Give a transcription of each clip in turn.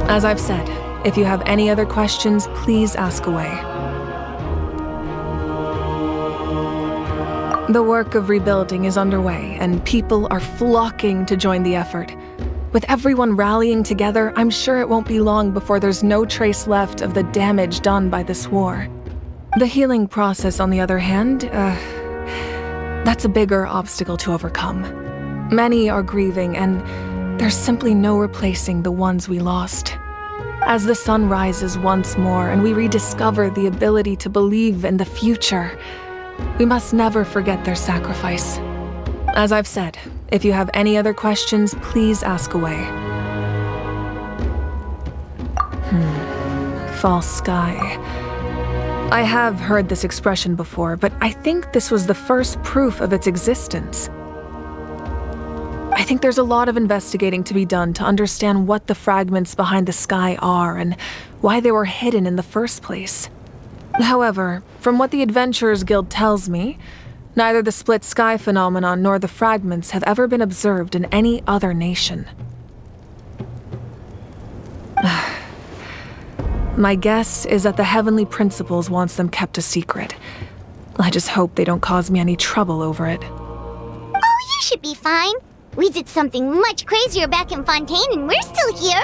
As I've said, if you have any other questions, please ask away. The work of rebuilding is underway, and people are flocking to join the effort. With everyone rallying together, I'm sure it won't be long before there's no trace left of the damage done by this war. The healing process, on the other hand, that's a bigger obstacle to overcome. Many are grieving, and there's simply no replacing the ones we lost. As the sun rises once more and we rediscover the ability to believe in the future, we must never forget their sacrifice. As I've said, if you have any other questions, please ask away. False sky. I have heard this expression before, but I think this was the first proof of its existence. I think there's a lot of investigating to be done to understand what the fragments behind the sky are and why they were hidden in the first place. However, from what the Adventurers Guild tells me, neither the split sky phenomenon nor the fragments have ever been observed in any other nation. My guess is that the Heavenly Principles wants them kept a secret. I just hope they don't cause me any trouble over it. Oh, you should be fine. We did something much crazier back in Fontaine and we're still here.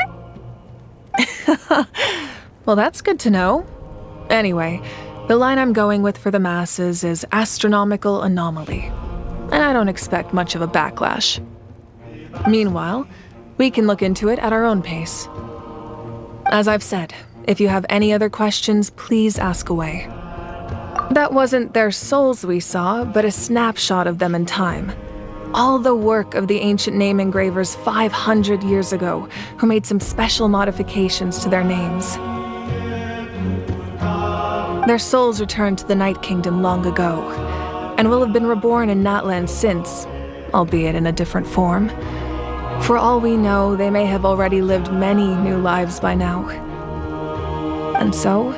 Well, that's good to know. Anyway, the line I'm going with for the masses is astronomical anomaly, and I don't expect much of a backlash. Meanwhile, we can look into it at our own pace. As I've said, if you have any other questions, please ask away. That wasn't their souls we saw, but a snapshot of them in time. All the work of the ancient name engravers 500 years ago, who made some special modifications to their names. Their souls returned to the Night Kingdom long ago, and will have been reborn in Natlan since, albeit in a different form. For all we know, they may have already lived many new lives by now. And so,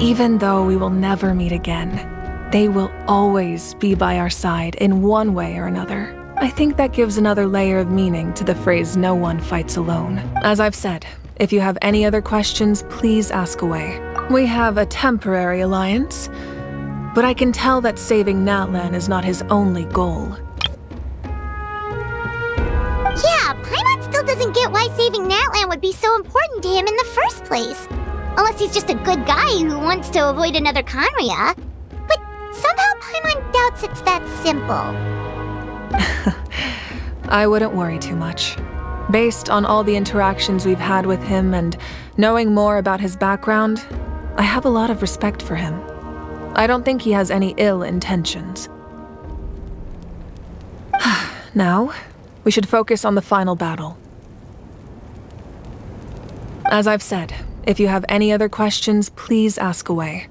even though we will never meet again, they will always be by our side in one way or another. I think that gives another layer of meaning to the phrase "no one fights alone." As I've said, if you have any other questions, please ask away. We have a temporary alliance, but I can tell that saving Natlan is not his only goal. Yeah, Paimon still doesn't get why saving Natlan would be so important to him in the first place. Unless he's just a good guy who wants to avoid another Khaenri'ah. But somehow Paimon doubts it's that simple. I wouldn't worry too much. Based on all the interactions we've had with him and knowing more about his background, I have a lot of respect for him. I don't think he has any ill intentions. Now, we should focus on the final battle. As I've said, if you have any other questions, please ask away.